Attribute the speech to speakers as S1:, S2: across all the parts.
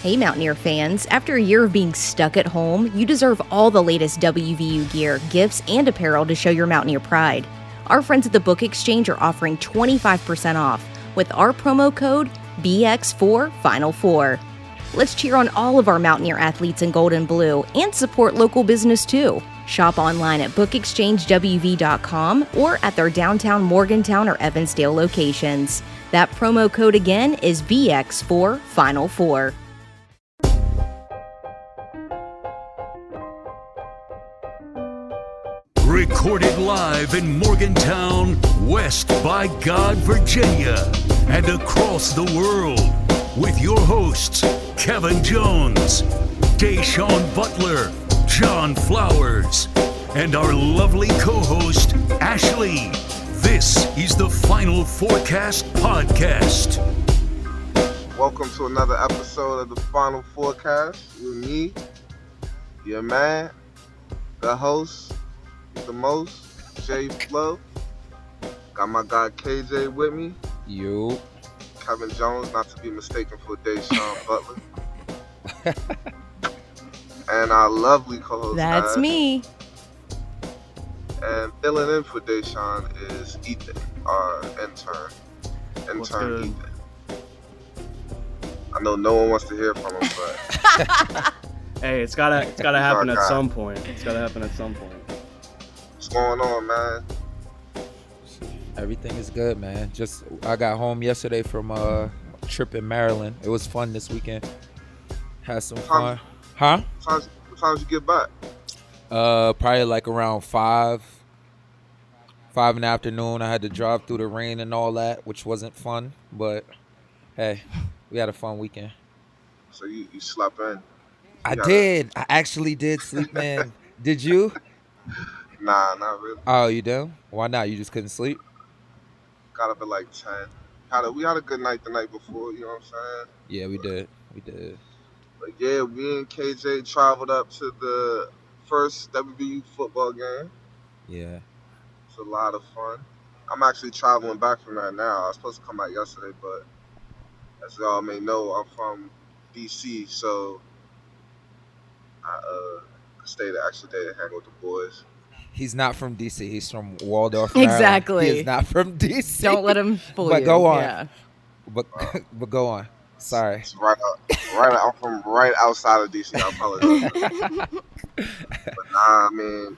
S1: Hey Mountaineer fans, after a year of being stuck at home, you deserve all the latest WVU gear, gifts, and apparel to show your Mountaineer pride. Our friends at the Book Exchange are offering 25% off with our promo code BX4 Final Four. Let's cheer on all of our Mountaineer athletes in gold and blue and support local business too. Shop online at bookexchangewv.com or at their downtown Morgantown or Evansdale locations. That promo code again is BX4 Final Four.
S2: Recorded live in Morgantown, West by God, Virginia, and across the world, with your hosts, Kevin Jones, Da'Sean Butler, John Flowers, and our lovely co-host, Ashley. This is the Final Fourcast podcast.
S3: Welcome to another episode of the Final Fourcast with me, your man, the host, the most, Jay Flow. Got my guy KJ with me.
S4: You.
S3: Kevin Jones, not to be mistaken for Da'Sean Butler. And our lovely co-host.
S1: That's me.
S3: And filling in for Da'Sean is Ethan, our intern. Intern Ethan. I know no one wants to hear from him, but
S5: hey, it's gotta happen at some point. It's gotta happen at some point.
S3: What's going on, man?
S4: Everything is good, man. I got home yesterday from a trip in Maryland. It was fun this weekend. Had some fun. Huh?
S3: What time did you get back?
S4: Probably like around 5 in the afternoon. I had to drive through the rain and all that, which wasn't fun. But hey, we had a fun weekend.
S3: So you slept in?
S4: I did. I actually did sleep, man. Did you?
S3: Nah, not really.
S4: Oh, you did? Why not? You just couldn't sleep?
S3: Got up at like 10. We had a good night the night before, you know what I'm saying?
S4: Yeah, we did.
S3: But yeah, me and KJ traveled up to the first WVU football game.
S4: Yeah.
S3: It's a lot of fun. I'm actually traveling back from that now. I was supposed to come out yesterday, but as y'all may know, I'm from DC, so I stayed the extra day to hang with the boys.
S4: He's not from DC. He's from Waldorf, Maryland.
S1: Exactly.
S4: He's not from DC.
S1: Don't let him fool you.
S4: But go on.
S1: Yeah.
S4: But go on. Sorry.
S3: It's I'm from right outside of DC. I apologize. But nah, I mean,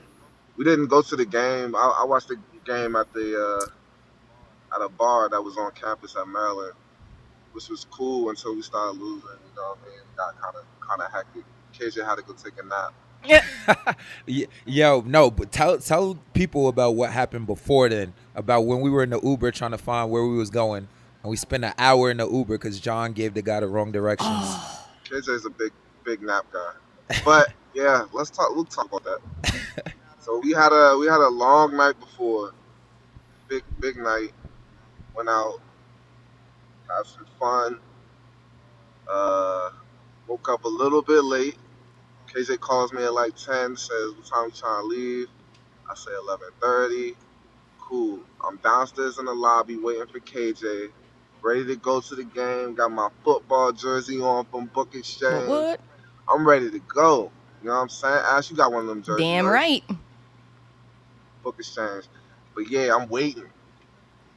S3: we didn't go to the game. I watched the game at a bar that was on campus at Maryland, which was cool until we started losing. You know what I mean? It got kind of hectic. KJ had to go take a nap.
S4: Yo, no, but tell people about what happened before then, about when we were in the Uber trying to find where we was going, and we spent an hour in the Uber because John gave the guy the wrong directions.
S3: KJ's a big nap guy, but yeah, we'll talk about that. So we had a long night before, big night. Went out, had some fun. Woke up a little bit late. KJ calls me at like 10, says, what time you trying to leave? I say 11:30. Cool. I'm downstairs in the lobby waiting for KJ, ready to go to the game. Got my football jersey on from Book Exchange.
S1: What?
S3: I'm ready to go. You know what I'm saying? Ash, you got one of them jerseys.
S1: Damn right.
S3: Book Exchange. But yeah, I'm waiting.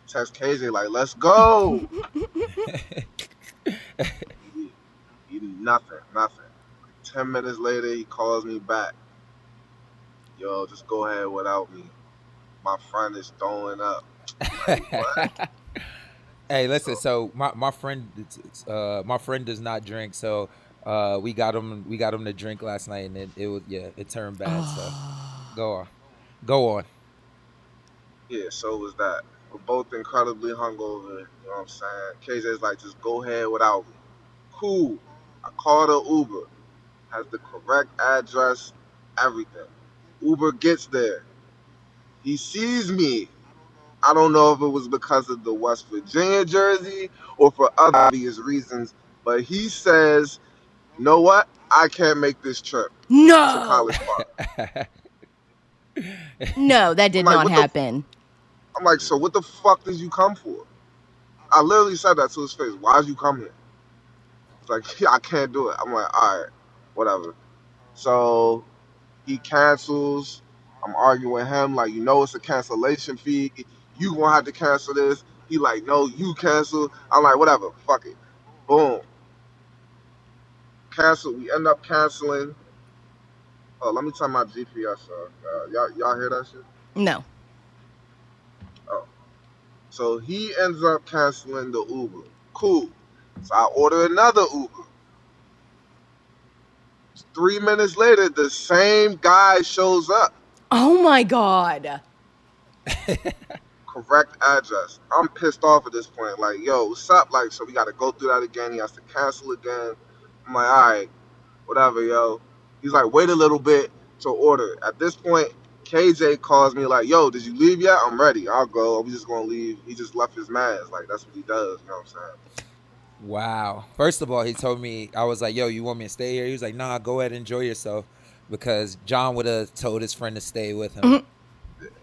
S3: Text KJ like, let's go. Nothing. 10 minutes later, he calls me back. Yo, just go ahead without me. My friend is throwing up. Like, what?
S4: Hey, listen. So my friend does not drink. So we got him to drink last night, and it turned bad. So go on.
S3: Yeah, so was that. We're both incredibly hungover. You know what I'm saying? KJ's like, just go ahead without me. Cool. I called an Uber. Has the correct address, everything. Uber gets there. He sees me. I don't know if it was because of the West Virginia jersey or for other obvious reasons, but he says, you know what? I can't make this trip to College Park.
S1: No, that did not happen.
S3: I'm like, so what the fuck did you come for? I literally said that to his face. Why'd you come here? He's like, yeah, I can't do it. I'm like, all right, whatever. So he cancels. I'm arguing with him, like, it's a cancellation fee. You gonna have to cancel this. He like, no, you cancel. I'm like, whatever, fuck it. Boom. Cancel. We end up canceling. Oh, let me turn my GPS off. Y'all hear that shit?
S1: No.
S3: Oh. So he ends up canceling the Uber. Cool. So I order another Uber. 3 minutes later, the same guy shows up.
S1: Oh my God.
S3: Correct address. I'm pissed off at this point. Like, yo, what's up? Like, so we got to go through that again. He has to cancel again. I'm like, all right, whatever, yo. He's like, wait a little bit to order. At this point, KJ calls me like, yo, did you leave yet? I'm ready. I'll go. We just going to leave. He just left his mask. Like, that's what he does. You know what I'm saying?
S4: Wow. First of all, he told me, I was like, yo, you want me to stay here? He was like, nah, go ahead and enjoy yourself. Because John would have told his friend to stay with him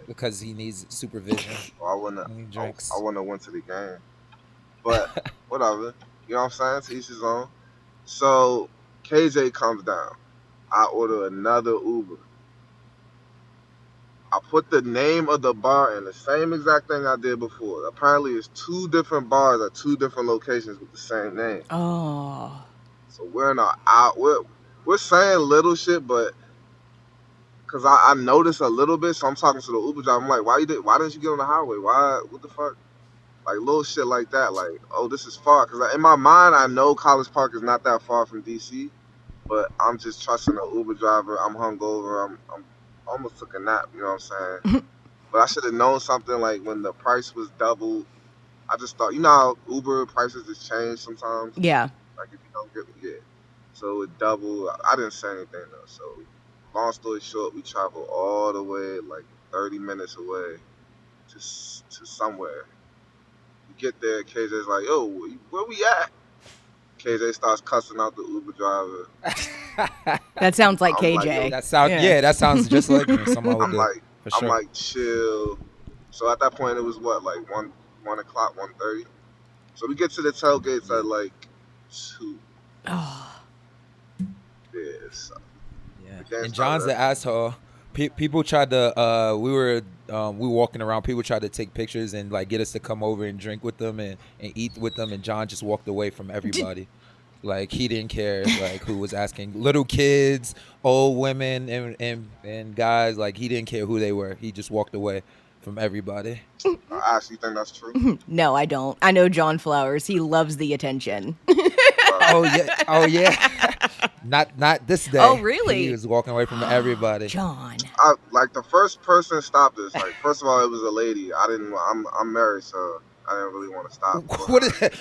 S4: because he needs supervision.
S3: Well, I wouldn't have went to the game. But whatever. You know what I'm saying? To each his own. So KJ comes down. I order another Uber. I put the name of the bar in, the same exact thing I did before. Apparently, it's 2 different bars at 2 different locations with the same name.
S1: Oh.
S3: So we're saying little shit, but because I noticed a little bit, so I'm talking to the Uber driver. I'm like, why didn't you get on the highway? What the fuck? Like, little shit like that. Like, oh, this is far. Because in my mind, I know College Park is not that far from D.C., but I'm just trusting the Uber driver. I'm hungover. I'm almost took a nap, you know what I'm saying? But I should have known something, like when the price was doubled. I just thought, how Uber prices just change sometimes?
S1: Yeah.
S3: Like if you don't get it, yeah. So it doubled. I didn't say anything though. So long story short, we traveled all the way, like 30 minutes away to somewhere. We get there, KJ's like, yo, where we at? KJ starts cussing out the Uber driver.
S1: That sounds like KJ.
S3: Like,
S4: that sounds just like me.
S3: I'm like, chill. So at that point, it was what, like 1 o'clock, 1:30. So we get to the tailgates at like 2.
S1: Oh.
S3: Yeah. So
S4: and John's the asshole. People tried to. We were walking around. People tried to take pictures and like get us to come over and drink with them and eat with them. And John just walked away from everybody. Like he didn't care. Like who was asking, little kids, old women, and guys. Like he didn't care who they were. He just walked away from everybody.
S3: I actually think that's true.
S1: No, I don't. I know John Flowers. He loves the attention.
S4: Oh yeah. Not this day.
S1: Oh really?
S4: He was walking away from everybody.
S1: John.
S3: Like the first person stopped us. Like first of all, it was a lady. I'm married, so I didn't really want to stop.
S4: What is that?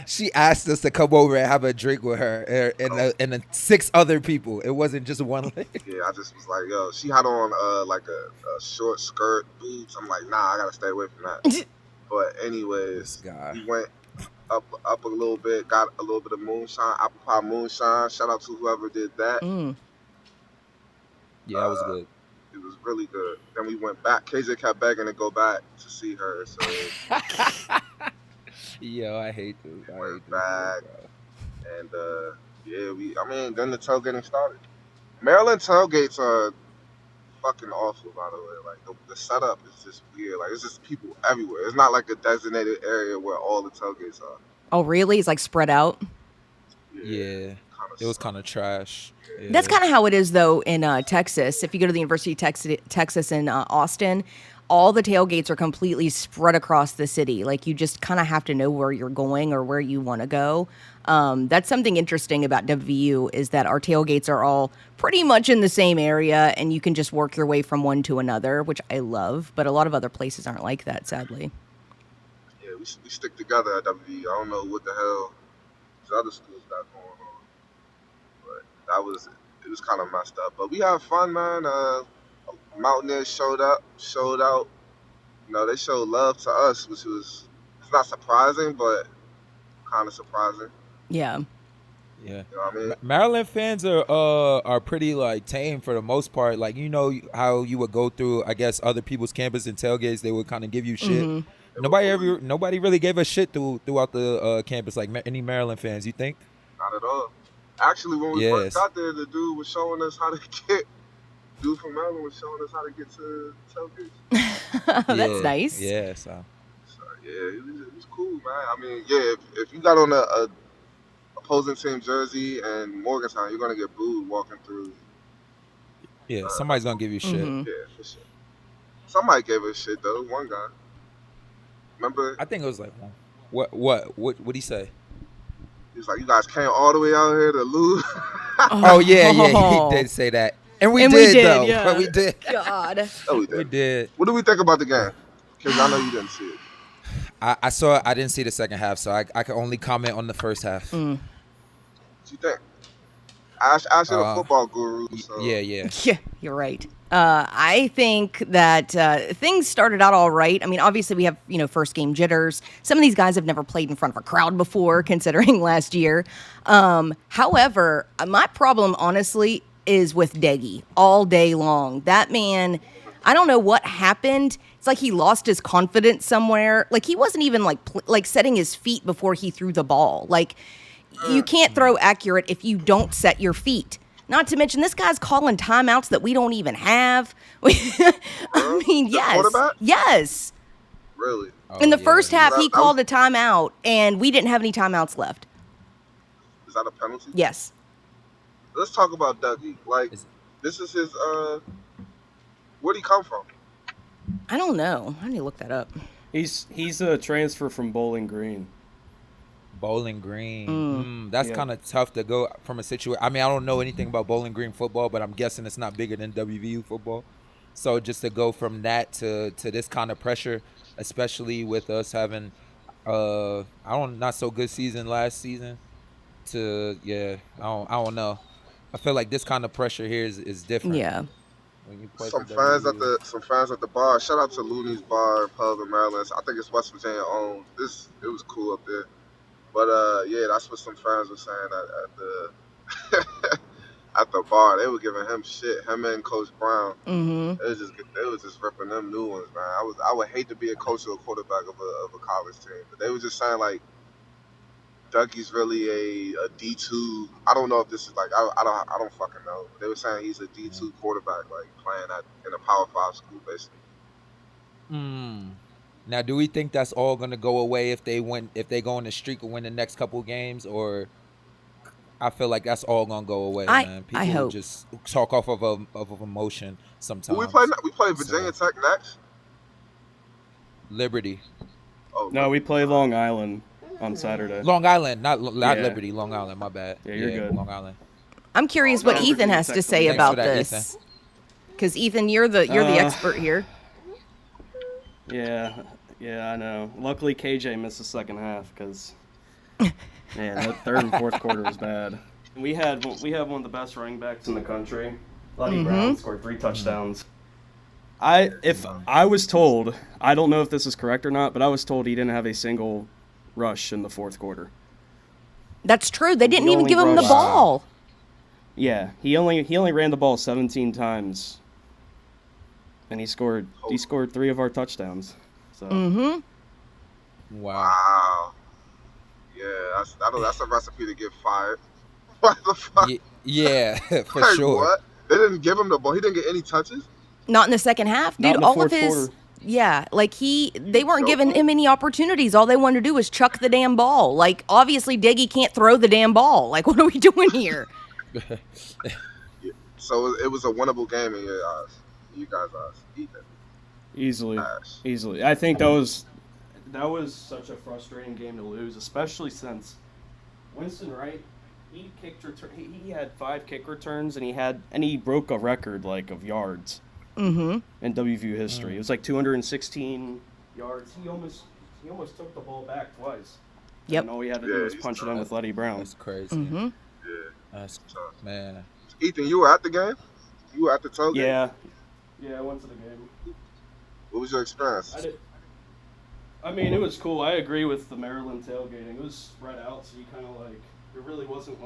S4: She asked us to come over and have a drink with her and then 6 other people. It wasn't just one lady.
S3: Yeah, I just was like, yo, she had on like a short skirt, boots. I'm like, nah, I gotta stay away from that. But anyways, we went up a little bit, got a little bit of moonshine, apple pie moonshine. Shout out to whoever did that.
S4: Yeah, that was good.
S3: It was really good. Then we went back. KJ kept begging to go back to see her. So
S4: yo, I hate this.
S3: We went back, and then the tailgating started. Maryland tailgates are fucking awful, by the way. Like the setup is just weird. Like it's just people everywhere. It's not like a designated area where all the tailgates are.
S1: Oh really? It's like spread out.
S4: Yeah. It was kind of trash. Yeah.
S1: That's kind of how it is, though, in Texas. If you go to the University of Texas in Austin, all the tailgates are completely spread across the city. Like, you just kind of have to know where you're going or where you want to go. That's something interesting about WVU is that our tailgates are all pretty much in the same area, and you can just work your way from one to another, which I love. But a lot of other places aren't like that, sadly.
S3: Yeah, we stick together at WVU. I don't know what the hell these other schools got going on. It was kind of messed up, but we had fun, man. Mountaineers showed out. They showed love to us, which it's not surprising, but kind of surprising.
S1: Yeah.
S4: Yeah.
S3: You know what I mean?
S4: Maryland fans are pretty like tame for the most part. Like how you would go through, I guess, other people's campus and tailgates, they would kind of give you shit. Mm-hmm. Nobody really gave us shit throughout the campus, like any Maryland fans. You think?
S3: Nah, Not at all. Actually, when we
S4: Yes.
S3: first got there, the dude was showing us how to get. Dude from Maryland was showing us how to get to tailgates.
S1: That's nice.
S4: Yeah, so
S3: Yeah, it was cool, man. I mean, yeah, if you got on a opposing team jersey and Morgantown, you're gonna get booed walking through.
S4: yeah, somebody's gonna give you shit.
S1: Mhm.
S3: Yeah, for sure. Somebody gave us shit though. One guy. Remember?
S4: I think it was like what'd he say?
S3: He was like, "You guys came all the way out here to lose."
S4: Oh yeah, he did say that. And we did though.
S1: Yeah.
S4: But we did.
S1: God.
S3: No,
S4: We did.
S3: What do we think about the game? Because I know you didn't see it.
S4: I saw it. I didn't see the second half, so I can only comment on the first half.
S3: What you think? Ash is a football guru. So.
S4: Yeah.
S1: Yeah, you're right. I think that things started out all right. I mean, obviously we have, first game jitters. Some of these guys have never played in front of a crowd before, considering last year. However, my problem, honestly, is with Deggy all day long. That man, I don't know what happened. It's like he lost his confidence somewhere. Like he wasn't even like setting his feet before he threw the ball. Like you can't throw accurate if you don't set your feet. Not to mention, this guy's calling timeouts that we don't even have. I mean, yes.
S3: Quarterback?
S1: Yes.
S3: Really?
S1: In the first half, he
S3: That
S1: called
S3: was-
S1: a timeout, and we didn't have any timeouts left.
S3: Is that a penalty?
S1: Yes.
S3: Let's talk about Dougie. Like, this is his. Where'd he come from?
S1: I don't know. I need to look that up.
S5: He's a transfer from Bowling Green.
S4: Bowling Green. That's kind of tough to go from a situation. I mean, I don't know anything about Bowling Green football, but I'm guessing it's not bigger than WVU football. So just to go from that to this kind of pressure, especially with us having not so good season last season. I don't know. I feel like this kind of pressure here is different.
S1: Yeah.
S4: When you play
S3: Some
S4: for
S3: fans
S4: WVU.
S3: at the bar. Shout out to Looney's Bar and Pub in Maryland. I think it's West Virginia owned. It was cool up there. But yeah, that's what some fans were saying at the at the bar. They were giving him shit. Him and Coach Brown.
S1: Mm-hmm.
S3: They was just ripping them new ones, man. I would hate to be a coach or a quarterback of a college team, but they were just saying like Dougie's really a D2. I don't know if this is like I don't fucking know. They were saying he's a D2 quarterback, like playing in a Power 5 school, basically.
S4: Now, do we think that's all gonna go away if they go on the streak and win the next couple games, or I feel like that's all gonna go away, man. People
S1: I hope.
S4: just talk off of emotion sometimes.
S3: Who we play Virginia Tech next.
S4: Liberty,
S3: Oh
S5: No, we play Long Island on Saturday.
S4: Long Island, not
S5: Yeah.
S4: Liberty, Long Island. My bad.
S5: Yeah, you're good.
S4: Long Island.
S1: I'm curious what
S5: no,
S1: Ethan
S5: Virginia
S1: has
S5: Tech
S1: to say
S5: Thanks
S1: about
S4: for that,
S1: this. Because Ethan, you're the expert here.
S5: Yeah, I know. Luckily, KJ missed the second half because, man, that third and fourth quarter was bad. We have one of the best running backs in the country. Luddy Brown scored 3 touchdowns. If I was told, I don't know if this is correct or not, but I was told he didn't have a single rush in the fourth quarter.
S1: That's true. They didn't
S5: He
S1: even
S5: only
S1: give him the
S5: rushed-
S1: ball.
S5: Yeah, he only ran the ball 17 times, and he scored 3 of our touchdowns. So.
S1: Mm-hmm.
S3: Wow. Yeah, that's a recipe to get fired. What the fuck?
S4: Yeah, for
S3: Like,
S4: sure.
S3: What? They didn't give him the ball. He didn't get any touches.
S1: Not in the second half,
S5: Not
S1: dude.
S5: in the
S1: All of
S5: fourth
S1: his,
S5: quarter.
S1: yeah, like they weren't giving him any opportunities. All they wanted to do was chuck the damn ball. Like obviously, Diggy can't throw the damn ball. Like what are we doing here?
S3: So it was a winnable game in your eyes. You guys' eyes. Ethan.
S5: Easily. I think that was such a frustrating game to lose, especially since Winston Wright, he had 5 kick returns and he broke a record of yards in WVU history. It was like 216 yards. He almost took the ball back twice.
S1: Yep.
S5: And all he had to do was punch it in with Luddy Brown.
S4: That's crazy.
S1: Mm-hmm.
S3: Yeah.
S4: That's man.
S3: Ethan, you were at the game? You were at the tailgate?
S5: Yeah, I went to the game.
S3: What was your experience?
S5: I mean, it was cool. I agree with the Maryland tailgating. It was spread out, so you kind of there really wasn't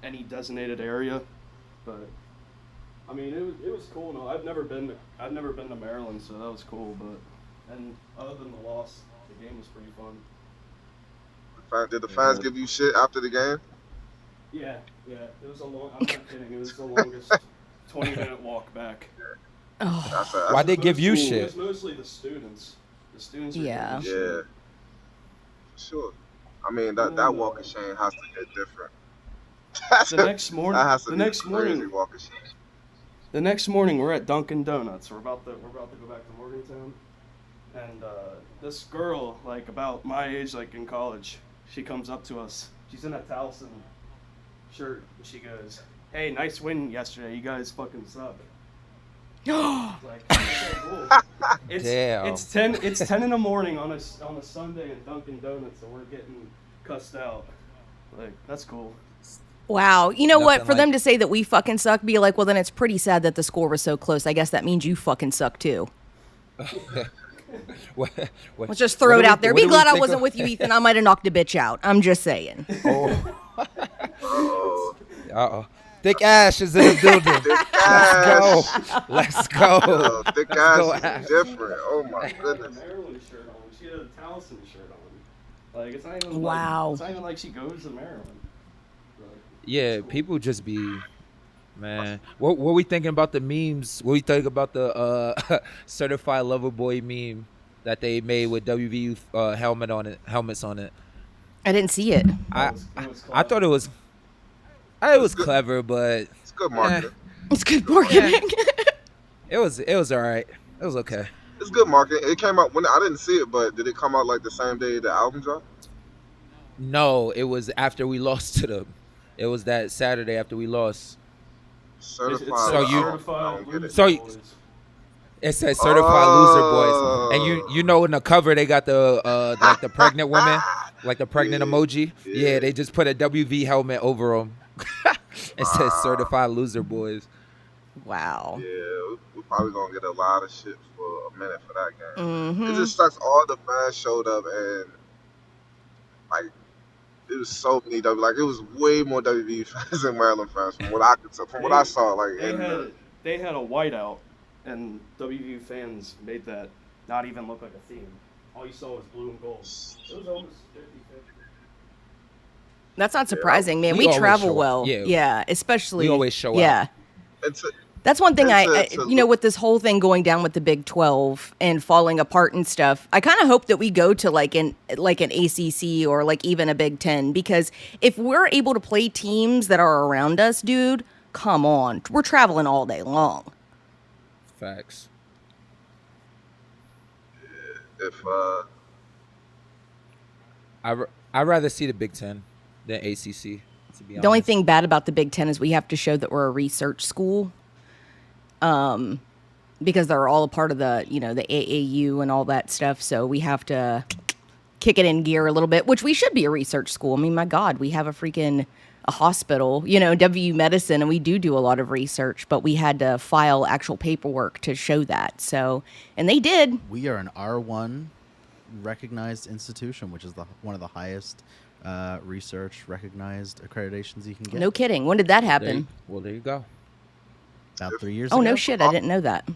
S5: any designated area, but I mean, it was cool. No, I've never been to Maryland, so that was cool. And other than the loss, the game was pretty fun.
S3: Did the fans give you shit after the game?
S5: Yeah. It was a long. I'm not kidding. It was the longest 20-minute walk back.
S1: Oh.
S4: Why'd they give you
S5: It
S4: shit?
S5: was mostly the students. The students.
S1: Yeah.
S5: Were giving me
S3: Yeah, sure. I mean,
S5: shit.
S3: that walk of shame has to hit different.
S5: The next morning.
S3: That has to
S5: The
S3: be
S5: next
S3: a crazy
S5: morning.
S3: walk of shame.
S5: The next morning, we're at Dunkin' Donuts. We're about to go back to Morgantown, and this girl, like about my age, like in college, she comes up to us. She's in a Towson shirt, and she goes, "Hey, nice win yesterday. You guys fucking suck." Like, okay, cool.
S4: Damn.
S5: It's 10 in the morning on a Sunday in Dunkin' Donuts, and we're getting cussed out. Like, that's cool.
S1: Wow. You know what?
S4: Nothing
S1: For them
S4: like-
S1: to say that we fucking suck, be like, well, then it's pretty sad that the score was so close. I guess that means you fucking suck too.
S4: What-
S1: Let's just throw
S4: what
S1: it
S4: do we-
S1: out there.
S4: what
S1: Be
S4: do we
S1: glad I
S4: think
S1: wasn't
S4: of-
S1: with you, Ethan. I might have knocked a bitch out. I'm just saying.
S4: Oh.
S3: Oh,
S4: Uh-oh. Thick Ash is in the building.
S3: thick ass.
S4: Let's go.
S3: Yo, thick
S4: Let's
S3: ass
S4: go,
S3: is
S4: Ash.
S3: different. Oh my
S5: She had a
S3: goodness.
S5: Maryland shirt on. She had a Towson shirt on. Like, it's not even
S1: Wow.
S5: Like, it's not even like she goes to Maryland. Like,
S4: Yeah,
S5: it's cool.
S4: people just be, man. What we thinking about the memes? What we think about the certified lover boy meme that they made with WVU helmets on it?
S1: I didn't see it.
S4: I
S5: It was
S4: I thought it was clever, but
S3: It's good marketing.
S1: It's good marketing.
S4: it was all right. It was okay.
S3: It's good marketing. It came out when I didn't see it, but did it come out like the same day the album dropped?
S4: No, it was after we lost to them. It was that Saturday after we lost.
S3: Certified.
S4: So you-
S3: I don't get it.
S4: So you- It said certified loser boys, and you know in the cover they got the like the pregnant women, like the pregnant emoji. Yeah, they just put a WV helmet over them. It says certified loser boys.
S1: Wow.
S3: Yeah, we're probably gonna get a lot of shit for a minute for that game. It
S1: Mm-hmm.
S3: just sucks. All the fans showed up and like it was so many like it was way more WV fans than Maryland fans from what I could tell, from what I saw. Like
S5: They had a whiteout, and WVU fans made that not even look like a theme. All you saw was blue and gold. It was almost 50-50.
S1: That's not surprising, man.
S4: We
S1: We
S4: always
S1: travel
S4: show up.
S1: well.
S4: Yeah.
S1: Yeah, especially.
S4: We always show up.
S1: Yeah.
S3: it's
S1: That's one thing
S3: It's
S1: you know, with this whole thing going down with the Big 12 and falling apart and stuff, I kind of hope that we go to like an ACC or like even a Big 10, because if we're able to play teams that are around us, dude, come on. We're traveling all day long.
S4: Facts.
S3: if
S4: I'd rather see the Big Ten than ACC. To be
S1: The only
S4: honest.
S1: thing bad about the Big 10 is we have to show that we're a research school. Because they're all a part of the, you know, the AAU and all that stuff. So we have to kick it in gear a little bit, which we should be a research school. I mean, my God, we have a hospital, you know, WU Medicine, and we do a lot of research, but we had to file actual paperwork to show that. So, and they did.
S6: We are an R1 recognized institution, which is one of the highest research recognized accreditations you can get.
S1: No kidding. When did that happen?
S4: There you go.
S6: About 3 years
S1: Oh,
S6: ago.
S1: no shit. I didn't know that.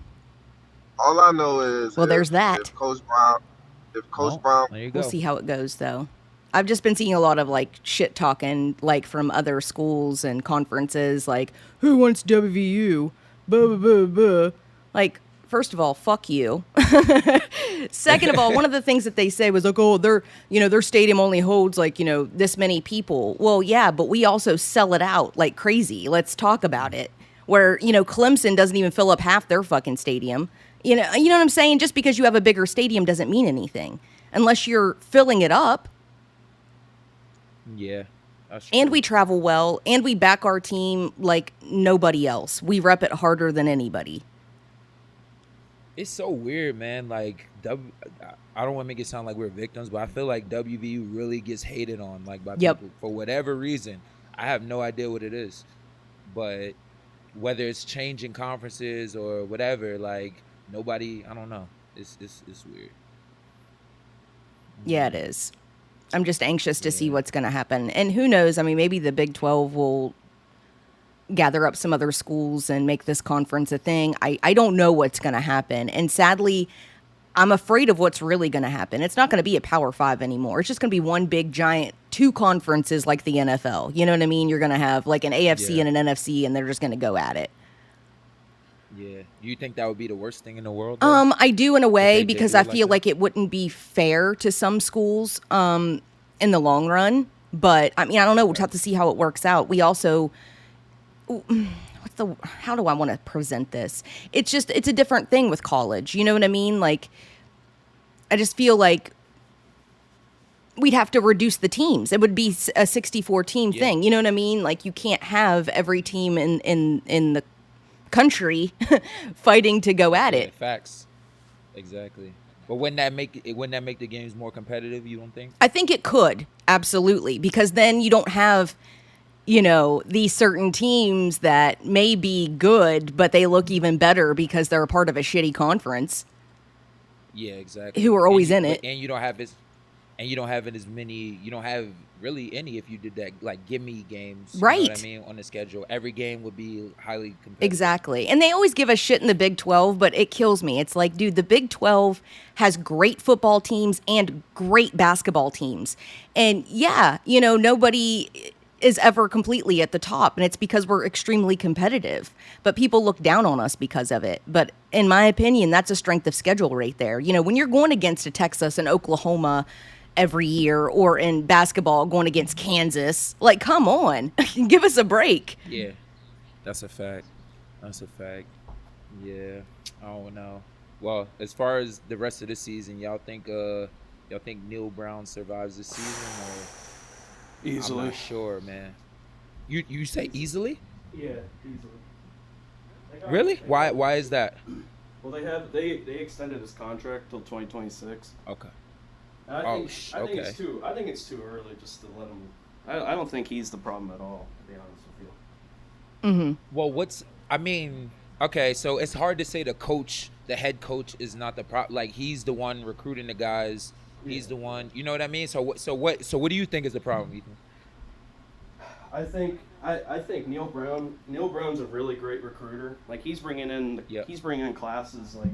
S3: all I know is
S1: Well, there's that.
S3: If Coach Brown,
S4: There you go.
S1: We'll see how it goes, though. I've just been seeing a lot of like shit talking, like from other schools and conferences, like who wants WVU? Blah blah blah blah. Like, first of all, fuck you. Second of all, one of the things that they say was like, oh, their stadium only holds like, you know, this many people. Well, yeah, but we also sell it out like crazy. Let's talk about it. Where, you know, Clemson doesn't even fill up half their fucking stadium. You know what I'm saying? Just because you have a bigger stadium doesn't mean anything unless you're filling it up.
S4: Yeah. That's
S1: And
S4: true.
S1: we travel well, and we back our team like nobody else. We rep it harder than anybody.
S4: It's so weird, man. Like, I don't want to make it sound like we're victims, but I feel like WVU really gets hated on, like, by
S1: Yep.
S4: people for whatever reason. I have no idea what it is, but whether it's changing conferences or whatever, like, nobody, I don't know. It's weird.
S1: Yeah, it is. I'm just anxious to see
S4: Yeah.
S1: what's going to happen. And who knows? I mean, maybe the Big 12 will gather up some other schools and make this conference a thing. I don't know what's going to happen. And sadly, I'm afraid of what's really going to happen. It's not going to be a Power 5 anymore. It's just going to be one big giant 2 conferences like the NFL. You know what I mean? You're going to have like an AFC and an NFC, and they're just going to go at it.
S4: Yeah. Do you think that would be the worst thing in the world, though?
S1: I do in a way, because I feel like it wouldn't be fair to some schools in the long run. But I mean, I don't know. We'll have to see how it works out. We also, how do I want to present this? It's a different thing with college. You know what I mean? Like, I just feel like we'd have to reduce the teams. It would be a 64 team thing. You know what I mean? Like, you can't have every team in the country fighting to go at it.
S4: Facts. Exactly. But wouldn't that make the games more competitive, you don't think?
S1: I think it could, absolutely, because then you don't have, these certain teams that may be good, but they look even better because they're a part of a shitty conference.
S4: Yeah, exactly.
S1: Who are always in it.
S4: And you don't have as many, you don't have really any if you did that, like, gimme games.
S1: Right.
S4: You know what I mean? On the schedule. Every game would be highly competitive.
S1: Exactly. And they always give us shit in the Big 12, but it kills me. It's like, dude, the Big 12 has great football teams and great basketball teams. And yeah, nobody is ever completely at the top, and it's because we're extremely competitive. But people look down on us because of it. But in my opinion, that's a strength of schedule right there. When you're going against a Texas and Oklahoma every year, or in basketball going against Kansas, like, come on, give us a break.
S4: Yeah, that's a fact. Yeah, I don't know. Well, as far as the rest of the season, y'all think Neil Brown survives the season, or
S5: easily?
S4: I'm not sure, man. You say easily?
S5: Yeah, easily.
S4: Really? Why is that?
S5: Well, they extended his contract till 2026.
S4: Okay.
S5: And I think it's too early just to let him. I don't think he's the problem at all, to be honest with you.
S1: Mm-hmm.
S4: Well, okay, so it's hard to say the head coach is not the problem. Like, he's the one recruiting the guys. He's the one, you know what I mean? So what do you think is the problem, Ethan?
S5: I think Neil Brown's a really great recruiter. Like, he's bringing in classes, like,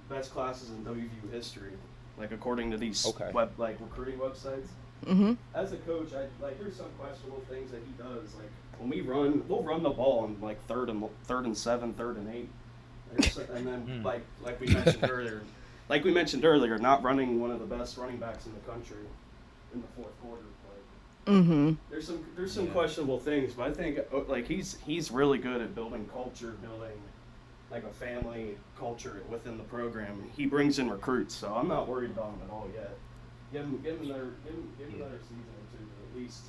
S5: best classes in WVU history. Like, according to these recruiting websites.
S1: Mm-hmm.
S5: As a coach, there's some questionable things that he does. Like, when we'll run the ball on, like, third and 7, 3rd and 8, and then like we mentioned earlier, not running one of the best running backs in the country in the fourth quarter.
S1: Mm-hmm.
S5: There's some questionable things, but I think like he's really good at building culture, building like a family culture within the program. He brings in recruits, so I'm not worried about him at all yet. Give him another season or two to at least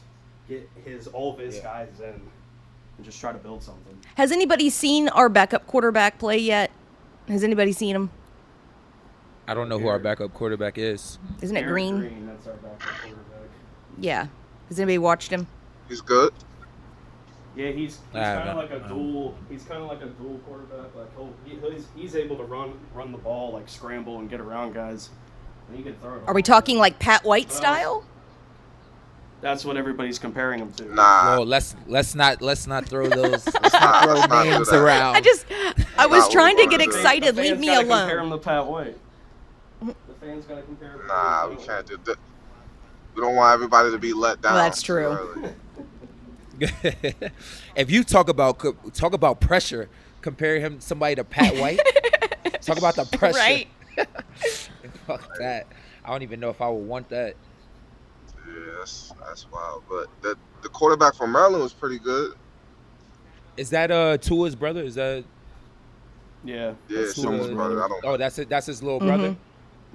S5: get all of his guys in and just try to build something.
S1: Has anybody seen our backup quarterback play yet? Has anybody seen him?
S4: I don't know who our backup quarterback is.
S1: Isn't it Green?
S5: Green, that's our backup quarterback.
S1: Yeah. Has anybody watched him?
S3: He's good.
S5: Yeah, he's kind of like a dual. He's kind of like a dual quarterback. Like he's able to run the ball, like scramble and get around guys. And he can throw it.
S1: Are we talking like Pat White style?
S5: That's what everybody's comparing him to.
S3: Nah.
S4: Well, let's not throw those names around.
S1: I was trying to get excited.
S5: The
S1: Leave me
S5: fans gotta
S1: alone.
S5: Compare him to Pat White. The fans gotta compare him.
S3: Nah, we can't do that. We don't want everybody to be let down.
S1: Well, that's true.
S4: If you talk about pressure, compare him to somebody to Pat White. Talk about the pressure.
S1: Right.
S4: Fuck that. I don't even know if I would want that.
S3: Yeah, that's wild. But the quarterback from Maryland was pretty good.
S4: Is that Tua's brother? Is that?
S5: Yeah.
S3: Yeah, Tua's brother. I don't.
S4: Oh, that's it. That's his little brother.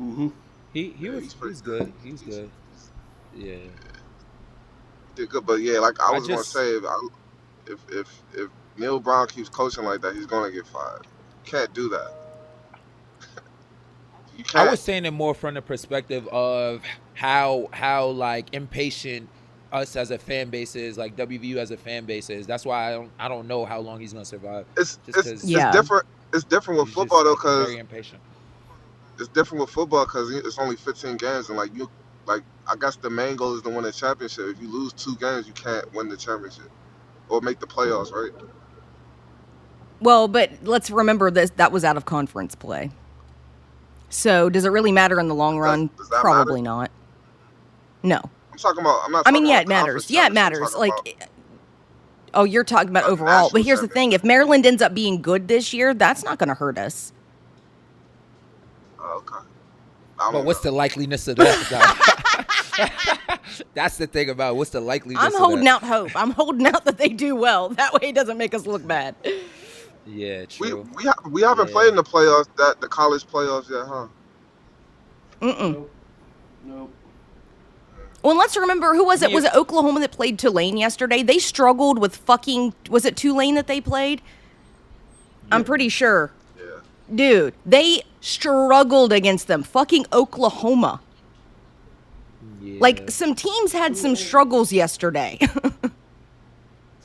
S5: Mm-hmm.
S4: He's good. He's good. Yeah.
S3: Did good, but yeah, like I was gonna say, if Neil Brown keeps coaching like that, he's gonna get fired. You can't do that. You can't.
S4: I was saying it more from the perspective of how like impatient us as a fan base is, like WVU as a fan base is. That's why I don't know how long he's gonna survive.
S3: It's different. It's different with football though, because
S4: very impatient.
S3: It's different with football because it's only 15 games, and I guess the main goal is to win the championship. If you lose 2 games, you can't win the championship or make the playoffs, right?
S1: Well, but let's remember that was out of conference play. So does it really matter in the long run?
S3: Does that
S1: Probably
S3: matter?
S1: not. No.
S3: I'm talking about. I'm not.
S1: I mean,
S3: talking
S1: yeah,
S3: about
S1: it matters.
S3: conference
S1: Yeah, it
S3: champions. I'm
S1: matters.
S3: talking
S1: Like,
S3: about
S1: oh, you're talking about
S3: a
S1: overall. But
S3: national
S1: here's the thing: if Maryland ends up being good this year, that's not going to hurt us.
S3: Okay.
S4: But what's the likeliness of that? That's the thing about what's the likeliness.
S1: I'm holding out hope. I'm holding out that they do well. That way, it doesn't make us look bad.
S4: Yeah, true.
S3: We haven't played in the playoffs, the college playoffs yet, huh?
S5: Nope.
S1: Well, and let's remember, who was it? Was it Oklahoma that played Tulane yesterday? They struggled with was it Tulane that they played? I'm pretty sure.
S3: Yeah.
S1: Dude, they struggled against them. Fucking Oklahoma.
S4: Yeah.
S1: Like, some teams had some struggles yesterday.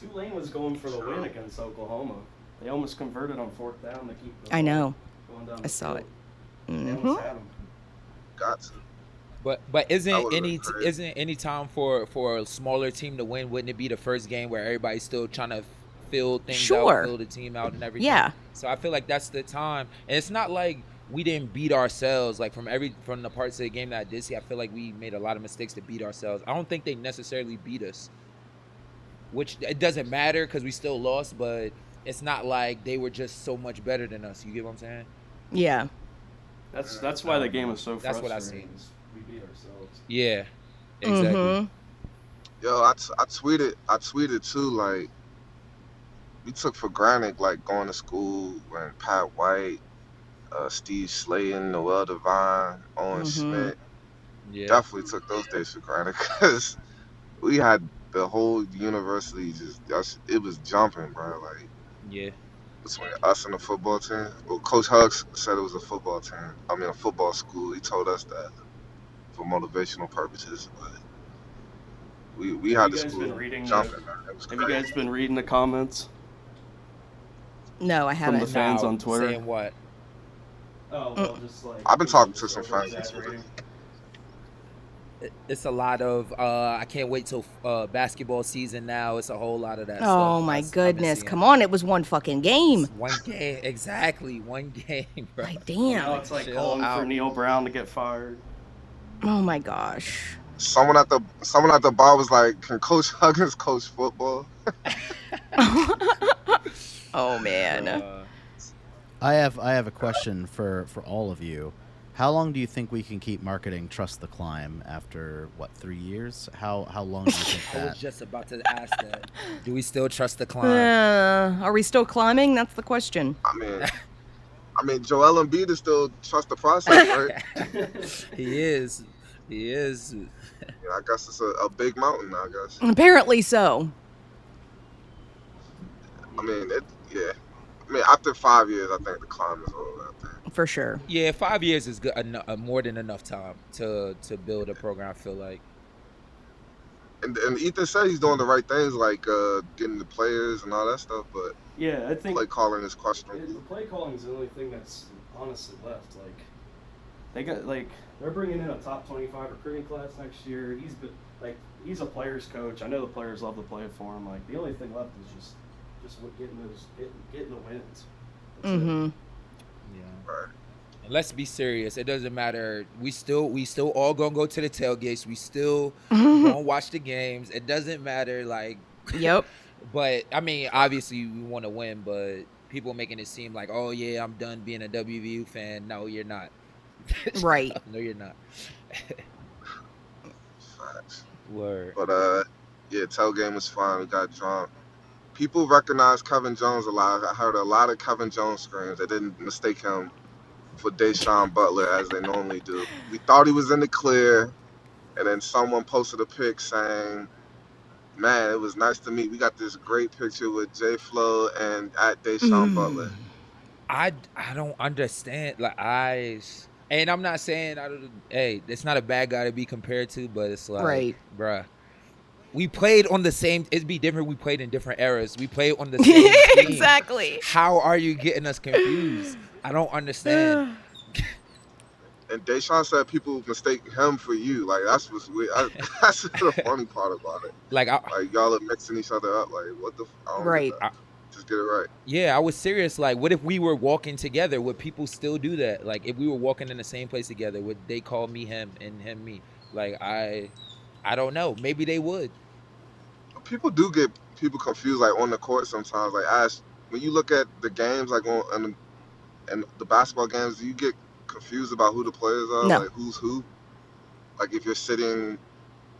S5: Tulane was going for the win against Oklahoma. They almost converted on 4th down to keep the
S1: I know.
S5: going down
S1: I
S5: the
S1: saw
S5: field.
S1: it.
S5: They almost had 'em.
S3: Got to.
S4: But isn't
S3: great.
S4: any time for a smaller team to win? Wouldn't it be the first game where everybody's still trying to fill things
S1: Sure.
S4: out, fill the team out, and everything?
S1: Yeah.
S4: So I feel like that's the time, and it's not like we didn't beat ourselves. Like from the parts of the game that I did see, I feel like we made a lot of mistakes to beat ourselves. I don't think they necessarily beat us, which it doesn't matter because we still lost. But it's not like they were just so much better than us. You get what I'm saying?
S1: Yeah.
S5: That's why the game was so
S4: That's
S5: frustrating.
S4: what I seen.
S5: is We beat ourselves.
S4: Yeah, exactly.
S1: Mhm.
S3: Yo, I tweeted too, like, we took for granted, like, going to school when Pat White, Steve Slayton, Noel Devine, Owen Schmidt,
S4: Yeah.
S3: definitely took those days for granted because we had the whole university it was jumping, bro. Like,
S4: Yeah.
S3: between us and the football team. Well, Coach Hugs said it was a football team. I mean, a football school. He told us that for motivational purposes, but we had
S5: Have
S3: the
S5: you guys
S3: school
S5: been reading
S3: jumping. Man. It was
S5: Have you
S3: crazy.
S5: guys been reading the comments
S1: No, I
S5: from the
S1: haven't.
S5: fans
S4: Now,
S5: on Twitter?
S4: Saying what?
S5: Oh, well, just like
S3: I've been talking to some fans.
S5: exaggerating.
S4: It's a lot of I can't wait till basketball season now. It's a whole lot of that stuff.
S1: Oh, my goodness. Come on. It was one fucking game.
S4: It's one game, exactly. One game, bro.
S1: Like,
S5: Now
S1: damn.
S5: it's like
S4: Chill
S5: calling
S4: out.
S5: for Neil Brown to get fired.
S1: Oh, my gosh.
S3: Someone at the bar was like, "Can Coach Huggins coach football?"
S1: Oh, man.
S6: I have a question for all of you. How long do you think we can keep marketing Trust the Climb after, 3 years? How long do you think
S4: I was
S6: that?
S4: just about to ask that. Do we still trust the climb?
S1: Are we still climbing? That's the question.
S3: I mean, Joel Embiid is still trust the process, right?
S4: He is.
S3: Yeah, I guess it's a big mountain, I guess.
S1: Apparently so.
S3: I mean, after 5 years, I think the climb is over. I think.
S1: For sure.
S4: Yeah, 5 years is good, more than enough time to build a program. I feel like.
S3: And Ethan said he's doing the right things, like getting the players and all that stuff, but
S5: Yeah, I think
S3: play calling is
S5: the
S3: questionable.
S5: play calling is the only thing that's honestly left. They're bringing in a top 25 recruiting class next year. He's a player's coach. I know the players love to play for him. Like, the only thing left is just getting the wins. That's it.
S1: Mm-hmm.
S4: Yeah.
S3: Right.
S4: And let's be serious. It doesn't matter. We still all gonna go to the tailgates. We still
S1: Mm-hmm.
S4: gonna watch the games. It doesn't matter. Like,
S1: Yep.
S4: but I mean, obviously we want to win. But people making it seem like, oh yeah, I'm done being a WVU fan. No, you're not.
S1: Right.
S4: No, you're not.
S3: Facts.
S4: Word.
S3: But yeah, tailgame was fun. We got drunk. People recognize Kevin Jones a lot. I heard a lot of Kevin Jones screams. They didn't mistake him for Da'Sean Butler as they normally do. We thought he was in the clear, and then someone posted a pic saying, "Man, it was nice to meet. We got this great picture with J Flo and at Da'Sean Butler."
S4: I don't understand. And I'm not saying hey, it's not a bad guy to be compared to, but it's like,
S1: Right.
S4: bruh. We played on the same. It'd be different. We played in different eras. We played on the same team.
S1: Exactly.
S4: How are you getting us confused? I don't understand.
S3: And Da'Sean said people mistake him for you. Like, that's what's weird. That's the funny part about it.
S4: Like
S3: Like, y'all are mixing each other up. Like, what the? I don't get
S1: Right.
S3: that. Just get it right.
S4: Yeah, I was serious. Like, what if we were walking together? Would people still do that? Like, if we were walking in the same place together, would they call me him and him me? Like, I don't know. Maybe they would.
S3: People do get people confused, like on the court sometimes. Like, Ash, when you look at the games, like and the basketball games, do you get confused about who the players are?
S1: No.
S3: Like, who's who? Like, if you're sitting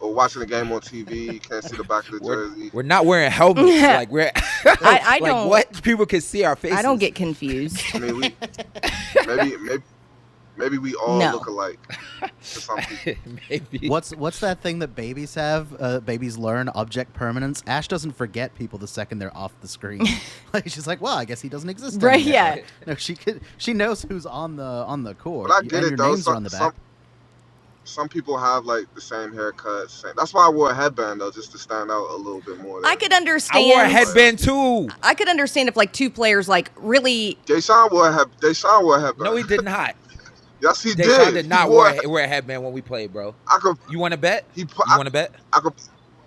S3: or watching the game on TV, you can't see the back of the jersey.
S4: We're not wearing helmets. Like, we're
S1: I
S4: like,
S1: don't.
S4: what? People can see our faces.
S1: I don't get confused.
S3: I mean, maybe we all
S1: No.
S3: look alike to some people.
S4: Maybe.
S6: What's that thing that babies have? Babies learn object permanence. Ash doesn't forget people the second they're off the screen. Like, she's like, well, I guess he doesn't exist
S1: Right,
S6: anymore.
S1: yeah.
S6: No, she knows who's on the court.
S3: But I get
S6: and
S3: it
S6: your
S3: though.
S6: names are on the back.
S3: Some people have like the same haircut. That's why I wore a headband though, just to stand out a little bit more.
S1: I could understand.
S4: I wore a headband too.
S1: I could understand if like two players like really.
S3: Da'Sean wore a headband.
S4: No, he did not.
S3: Yes, he
S4: Da'Sean
S3: did.
S4: did not wear a headband when we played, bro. You want to bet? You want to bet?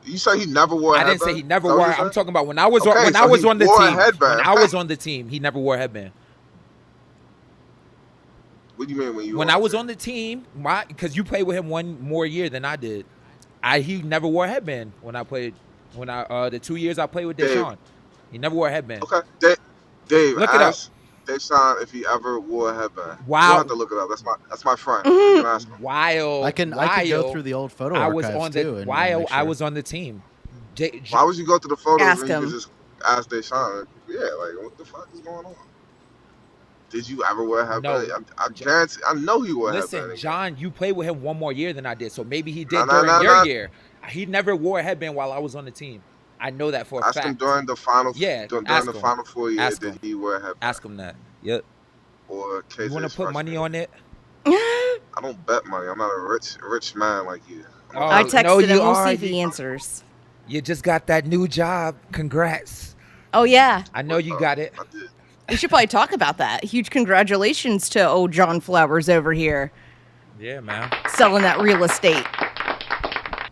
S3: You say he never wore a
S4: I
S3: headband?
S4: didn't say he never wore. I'm talking about when I was
S3: Okay,
S4: on, when
S3: so
S4: I was
S3: he
S4: on the
S3: wore a
S4: team.
S3: headband.
S4: When I was on the team, he never wore a headband.
S3: What do you mean when you?
S4: When I was on the team, because you played with him one more year than I did. He never wore a headband when I played. The 2 years I played with Da'Sean, he never wore a headband.
S3: Okay, Dave,
S4: look it up.
S3: Da'Sean if he ever wore a headband.
S4: Wow.
S3: You don't have to look it up. That's my friend. You can ask him.
S4: While
S6: I can go through the old photo
S4: I was
S6: archives
S4: on the
S6: too. And
S4: while
S6: make sure.
S4: I was on the team.
S3: Why would you go to the photos
S1: Ask
S3: when you
S1: him.
S3: could just ask Da'Sean? Yeah, like what the fuck is going on? Did you ever wear a headband?
S4: No.
S3: I guarantee. I know he wore a headband.
S4: Listen, John, you played with him one more year than I did, so maybe he did
S3: No,
S4: during your
S3: no.
S4: year. He never wore a headband while I was on the team. I know that for a
S3: Ask
S4: fact.
S3: him during the final.
S4: Yeah,
S3: during
S4: ask
S3: the
S4: him.
S3: final 4 years,
S4: Ask
S3: did
S4: him.
S3: he wear a headband?
S4: Ask him that. Yep.
S3: Or KJ's
S4: You want to put money on it?
S3: I don't bet money. I'm not a rich man like you.
S4: Oh,
S1: I texted
S4: no,
S1: him.
S4: you
S1: We'll
S4: are.
S1: see if he answers.
S4: You just got that new job. Congrats.
S1: Oh yeah,
S4: I know you got it.
S3: I did.
S1: we should probably talk about that. Huge congratulations to old John Flowers over here
S4: Yeah, man.
S1: selling that real estate.
S3: I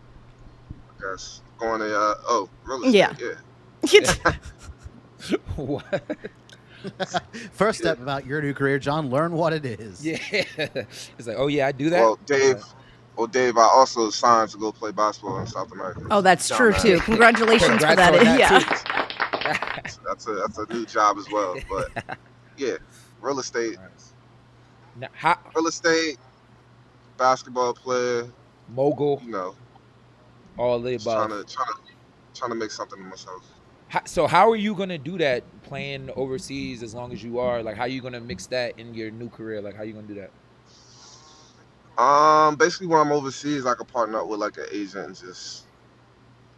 S3: guess going to real estate.
S1: Yeah.
S4: What?
S6: First step about your new career, John. Learn what it is.
S4: Yeah. It's like, oh yeah, I do that.
S3: Well, Dave, I also signed to go play basketball in South America.
S1: Oh, that's
S3: John,
S1: true
S3: man.
S1: too. Congratulations for
S4: Congrats
S1: that.
S4: on that,
S1: Yeah.
S4: too.
S3: That's a new job as well. But yeah, real estate,
S4: Now,
S3: basketball player,
S4: mogul,
S3: you know,
S4: all the
S3: just
S4: above.
S3: trying to make something of myself.
S4: So how are you gonna do that playing overseas as long as you are? Like, how are you gonna mix that in your new career? Like, how are you gonna do that?
S3: Basically when I'm overseas, I could partner up with like an agent and just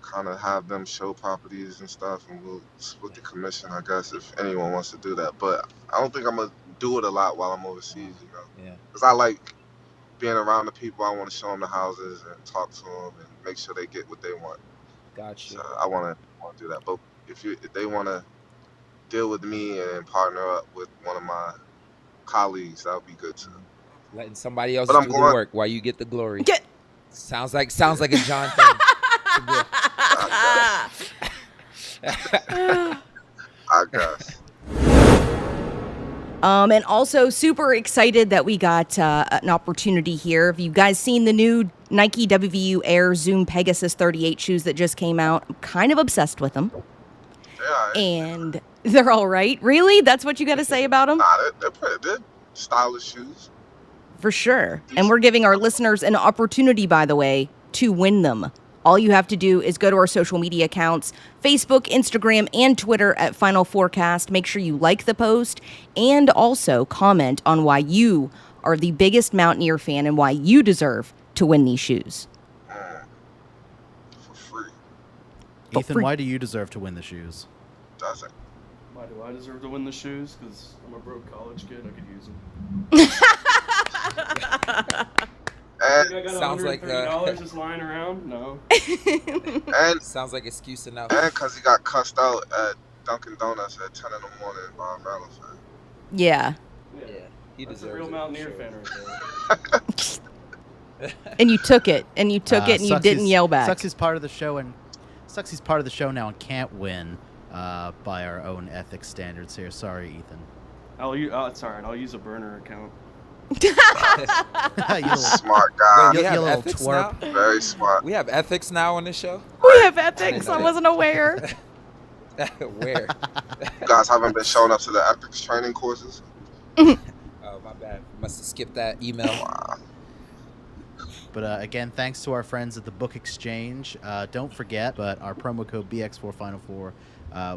S3: kind of have them show properties and stuff, and we'll split the commission, I guess, if anyone wants to do that. But I don't think I'm gonna do it a lot while I'm overseas, you know,
S4: Yeah.
S3: because I like being around the people. I want to show them the houses and talk to them and make sure they get what they want.
S4: Gotcha.
S3: So I want to do that. But if they want to deal with me and partner up with one of my colleagues, that would be good too.
S4: Letting somebody else
S3: But I'm
S4: do the
S3: going-
S4: work while you get the glory.
S1: Get-
S4: Sounds like a John thing.
S3: I guess.
S1: And also super excited that we got an opportunity here. Have you guys seen the new Nike WVU Air Zoom Pegasus 38 shoes that just came out? I'm kind of obsessed with them.
S3: Yeah.
S1: And they're all right. Really? That's what you got to say about them?
S3: Nah, they're pretty good. Stylish shoes.
S1: For sure. And we're giving our listeners an opportunity, by the way, to win them. All you have to do is go to our social media accounts, Facebook, Instagram, and Twitter at Final Fourcast. Make sure you like the post and also comment on why you are the biggest Mountaineer fan and why you deserve to win these shoes.
S3: For free.
S6: Ethan,
S1: free.
S6: why do you deserve to win the shoes?
S3: Doesn't.
S5: Why do I deserve to win the shoes? Because I'm a broke college kid. I could use them. I think I got
S4: Sounds like,
S5: $130 just lying around. No.
S3: And
S4: Sounds like excuse enough.
S3: because he got cussed out at Dunkin' Donuts at 10 in the morning by a Maryland fan.
S1: Yeah.
S5: Yeah.
S4: He
S5: That's a
S4: deserves
S5: real
S4: it,
S5: Mountaineer
S4: for
S5: fan right there.
S1: And you took it. And you took it and you
S6: Sucks
S1: didn't
S6: he's-
S1: yell back.
S6: Sucks he's part of the show now and can't win. by our own ethics standards here. Sorry, Ethan.
S5: It's alright. I'll use a burner account.
S6: You little,
S3: Smart guy.
S4: Wait, we
S6: you
S4: have
S6: little
S4: ethics
S6: twerp.
S4: now?
S3: Very smart.
S4: We have ethics now on this show?
S1: We have ethics. I wasn't aware.
S4: Where?
S3: You guys haven't been showing up to the ethics training courses?
S4: Oh, my bad. Must have skipped that email.
S3: Wow.
S6: But again, thanks to our friends at the Book Exchange. Don't forget, but our promo code BX4 Final Four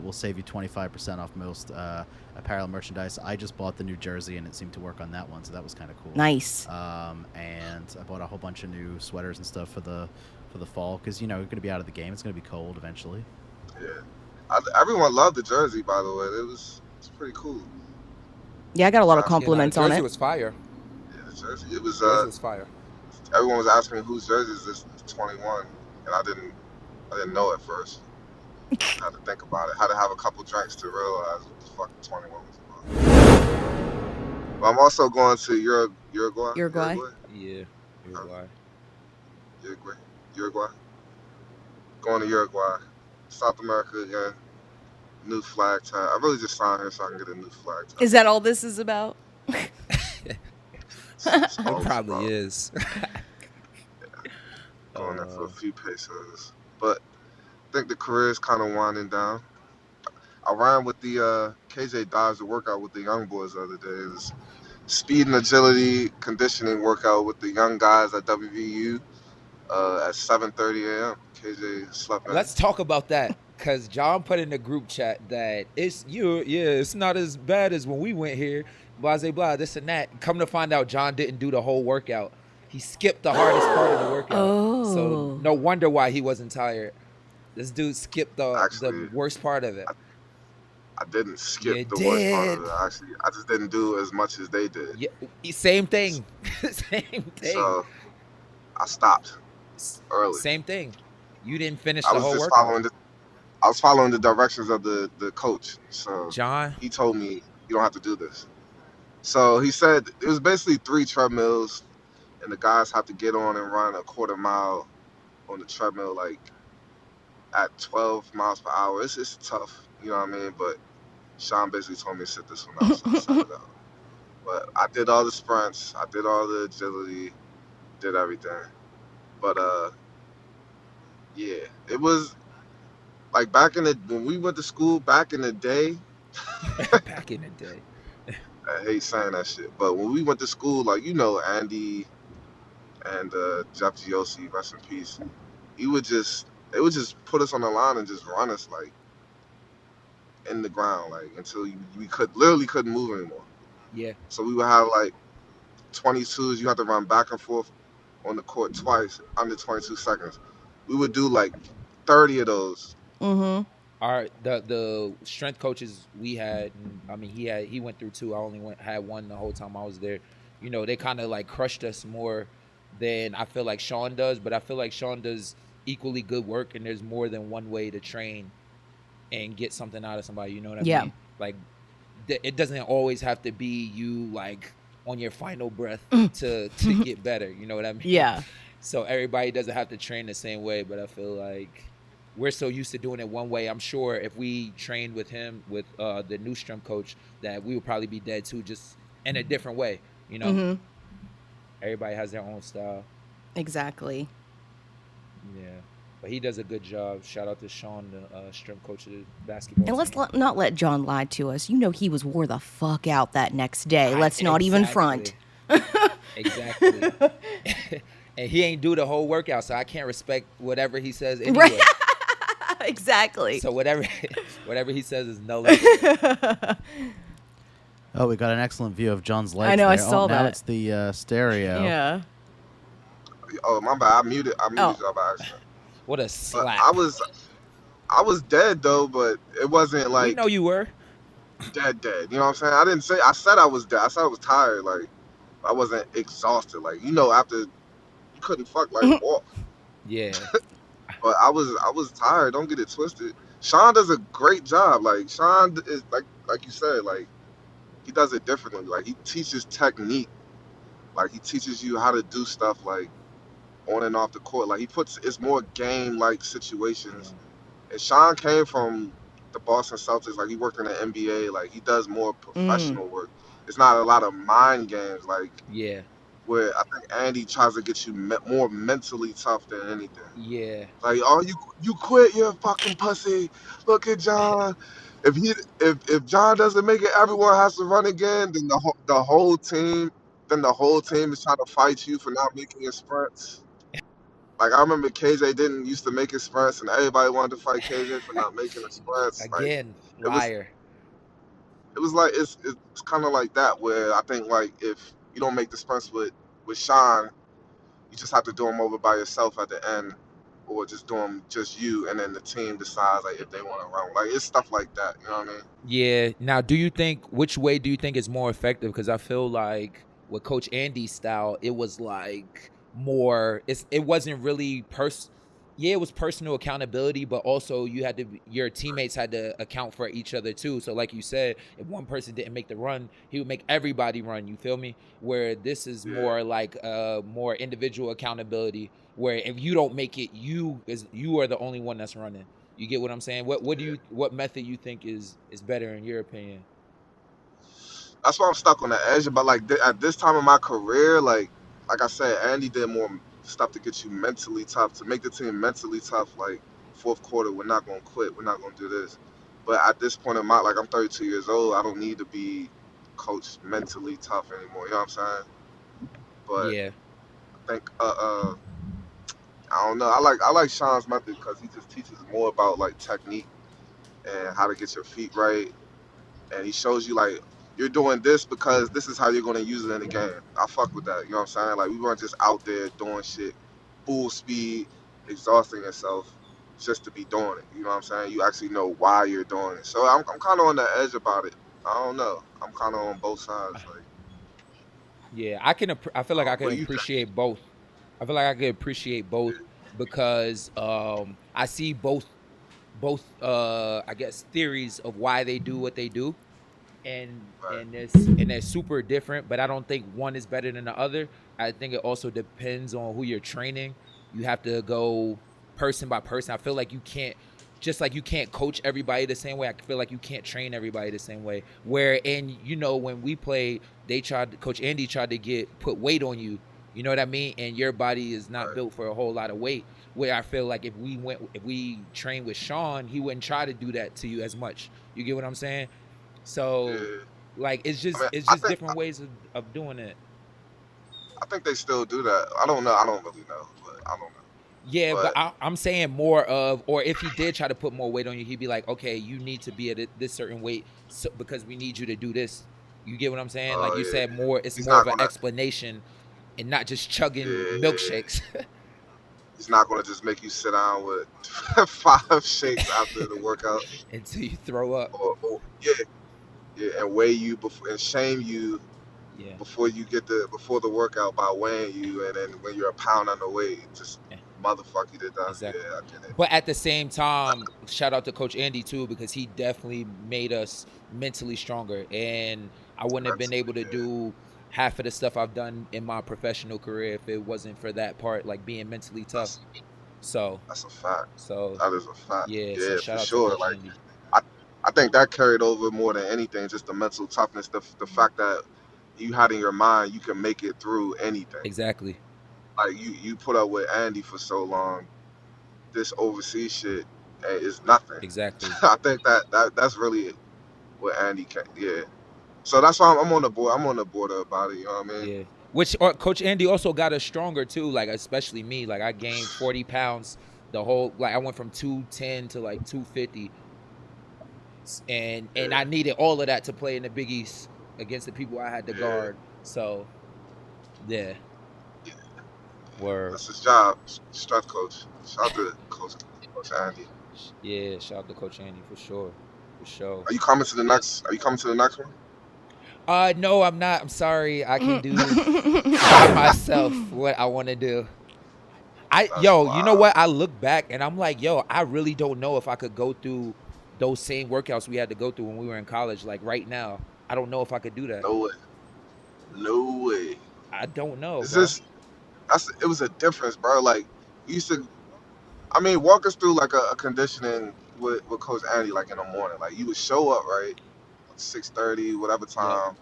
S6: will save you 25% off most apparel merchandise. I just bought the new jersey, and it seemed to work on that one, so that was kind of cool.
S1: Nice.
S6: And I bought a whole bunch of new sweaters and stuff for the fall, because you're going to be out of the game. It's going to be cold eventually.
S3: Yeah. Everyone loved the jersey, by the way. It's pretty cool.
S1: Yeah, I got a lot of compliments
S4: the
S1: on
S4: jersey
S1: it.
S4: was fire.
S3: Yeah, the jersey. It was.
S4: Jersey was fire.
S3: Everyone was asking me whose jersey is this 21, and I didn't know at first. I had to think about it. Had to have a couple drinks to realize what the fuck 21 was about. But I'm also going to Uruguay.
S1: Uruguay?
S4: Yeah. Uruguay.
S3: Uruguay. Going to Uruguay. South America again. New flag tag. I really just signed here so I can get a new flag tag.
S1: Is that all this is about?
S3: It's
S4: It
S3: always
S4: probably
S3: about
S4: is.
S3: going there for a few pesos. But I think the career is kind of winding down. I ran with the KJ Dodge workout with the young boys the other day. It was speed and agility conditioning workout with the young guys at WVU at 7:30 a.m. KJ slept in.
S4: Let's talk about that, because John put in the group chat that it's not as bad as when we went here, blah, blah, blah, this and that. Come to find out, John didn't do the whole workout. He skipped the hardest part of the workout.
S1: Oh.
S4: So no wonder why he wasn't tired. This dude skipped the
S3: Actually,
S4: worst part of it.
S3: I didn't skip
S4: You
S3: the worst part of
S4: did.
S3: it. Actually, I just didn't do as much as they did.
S4: Yeah, same thing. Same thing.
S3: So I stopped early.
S4: Same thing. You didn't finish
S3: I
S4: the
S3: was
S4: whole
S3: just
S4: workout.
S3: I was following the directions of the coach. So
S4: John,
S3: he told me you don't have to do this. So he said it was basically 3 treadmills, and the guys have to get on and run a quarter mile on the treadmill, like at 12 miles per hour. It's tough, you know what I mean? But Sean basically told me to sit this one out, so I sat it out. But I did all the sprints, I did all the agility, did everything. But yeah, it was like when we went to school back in the day.
S4: back in the day.
S3: I hate saying that shit, but when we went to school, like, Andy and Jeff Giosi, rest in peace, they would just put us on the line and just run us like in the ground, like until we couldn't move anymore.
S4: Yeah.
S3: So we would have like 22s. You have to run back and forth on the court twice under 22 seconds. We would do like 30 of those.
S1: Mm-hmm.
S4: The strength coaches we had, I mean, he went through 2. I only had 1 the whole time I was there. They kind of like crushed us more than I feel like Sean does, but I feel like Sean does equally good work, and there's more than one way to train and get something out of somebody. You know what I mean? Like, it doesn't always have to be you like on your final breath to get better. You know what I mean?
S1: Yeah.
S4: So everybody doesn't have to train the same way, but I feel like we're so used to doing it one way. I'm sure if we trained with him, with the new strength coach, that we would probably be dead too, just in a different way.
S1: Mm-hmm.
S4: Everybody has their own style.
S1: Exactly.
S4: Yeah, but he does a good job. Shout out to Sean, the strength coach of the basketball.
S1: And let's
S4: team.
S1: not let John lie to us. He was wore the fuck out that next day. Let's not even front.
S4: Exactly. And he ain't do the whole workout, so I can't respect whatever he says anyway.
S1: Exactly.
S4: So whatever he says is no.
S6: Oh, we got an excellent view of John's legs.
S1: I know,
S6: there.
S1: I saw
S6: now
S1: that.
S6: It's the stereo.
S1: Yeah.
S3: Oh, my bad. I muted y'all by accident.
S4: What a
S3: But
S4: slap.
S3: I was dead though, but it wasn't like
S4: We know you were.
S3: dead. You know what I'm saying? I said I was dead. I said I was tired. Like, I wasn't exhausted. Like, after you couldn't like walk.
S4: Yeah.
S3: But I was tired. Don't get it twisted. Sean does a great job. Like, Sean is like you said, like, he does it differently. Like, he teaches technique. Like, he teaches you how to do stuff like on and off the court. Like, it's more game like situations. And Sean came from the Boston Celtics, like he worked in the NBA, like he does more professional work. It's not a lot of mind games, like
S4: Yeah.
S3: where I think Andy tries to get you more mentally tough than anything.
S4: Yeah.
S3: Like, oh, you quit, you're a fucking pussy. Look at John. If John doesn't make it, everyone has to run again. Then the whole team, is trying to fight you for not making your sprints. Like I remember KJ didn't used to make his sprints, and everybody wanted to fight KJ for not making the sprints. Like
S4: Again,
S3: it was
S4: liar.
S3: it was like it's kind of like that where I think like if you don't make the sprints with Sean, you just have to do them over by yourself at the end, or just do them just you, and then the team decides like if they want to run. Like it's stuff like that. You know what I mean?
S4: Yeah. Now, which way do you think is more effective? Because I feel like with Coach Andy's style, it was like more. It wasn't really Yeah, it was personal accountability, but also your teammates had to account for each other too. So, like you said, if one person didn't make the run, he would make everybody run. You feel me? Where this is more like more individual accountability. Where if you don't make it, you are the only one that's running. You get what I'm saying? What method you think is better in your opinion?
S3: That's why I'm stuck on the edge. But like at this time in my career, like I said, Andy did more stuff to get you mentally tough, to make the team mentally tough. Like fourth quarter, we're not gonna quit. We're not gonna do this. But at this point in my, like I'm 32 years old, I don't need to be coached mentally tough anymore. You know what I'm saying? But
S4: Yeah.
S3: I think I don't know. I like Sean's method because he just teaches more about like technique and how to get your feet right, and he shows you like you're doing this because this is how you're gonna use it in the game. I fuck with that. You know what I'm saying? Like we weren't just out there doing shit full speed, exhausting yourself just to be doing it. You know what I'm saying? You actually know why you're doing it. So I'm kind of on the edge about it. I don't know. I'm kind of on both sides. Like
S4: Yeah, I feel like I can
S3: what do you think?
S4: appreciate both. I feel like I can appreciate both because I see both I guess theories of why they do what they do, and
S3: Right.
S4: they're super different. But I don't think one is better than the other. I think it also depends on who you're training. You have to go person by person. I feel like you can't. Just like you can't coach everybody the same way, I feel like you can't train everybody the same way. When we played, Coach Andy tried to put weight on you. You know what I mean? And your body is not built for a whole lot of weight. Where I feel like if we trained with Sean, he wouldn't try to do that to you as much. You get what I'm saying? So,
S3: Yeah.
S4: like, it's just
S3: I think
S4: different ways of doing it.
S3: I think they still do that. I don't know. I don't really know, but I don't know.
S4: Yeah, but
S3: But
S4: I'm saying more of, or if he did try to put more weight on you, he'd be like, okay, you need to be at this certain weight because we need you to do this. You get what I'm saying? Like you
S3: yeah,
S4: said, it's
S3: he's
S4: more
S3: not
S4: of an
S3: gonna.
S4: explanation and not just chugging
S3: Yeah,
S4: milkshakes
S3: he's not gonna just make you sit down with 5 shakes after the workout,
S4: until you throw up.
S3: or and weigh you before and shame you
S4: Yeah.
S3: before the workout by weighing you, and then when you're a pound underweight, just
S4: Yeah.
S3: motherfuck you to death.
S4: Exactly.
S3: Yeah, I get it.
S4: But at the same time, shout out to Coach Andy too, because he definitely made us mentally stronger. And I wouldn't have been able to do half of the stuff I've done in my professional career if it wasn't for that part, like being mentally tough. So
S3: That's a fact.
S4: so
S3: That is a fact.
S4: yeah,
S3: Yeah,
S4: so
S3: for
S4: shout out to
S3: sure.
S4: Coach
S3: Like
S4: Andy.
S3: I think that carried over more than anything, just the mental toughness, the fact that you had in your mind you can make it through anything.
S4: Exactly.
S3: Like you put up with Andy for so long, this overseas shit is nothing.
S4: Exactly.
S3: I think that's really what Andy can. Yeah. So that's why I'm on the board. I'm on the border about it. You know what I mean?
S4: Yeah. Which Coach Andy also got us stronger too. Like especially me. Like I gained 40 pounds. I went from 210 to like 250. And I needed all of that to play in the Big East against the people I had to guard. So, yeah. Word.
S3: That's his job, strength coach. Shout out to Coach Andy.
S4: Yeah, shout out to Coach Andy for sure. For sure.
S3: Are you coming to the next one?
S4: No, I'm not. I'm sorry. I can do by myself what I want to do. You know what? I look back and I'm like, I really don't know if I could go through those same workouts we had to go through when we were in college. Like right now, I don't know if I could do that.
S3: No way.
S4: I don't know.
S3: It was a difference, bro. Like you used to. I mean, walk us through like a conditioning with Coach Andy like in the morning. Like you would show up right, 6:30, whatever time.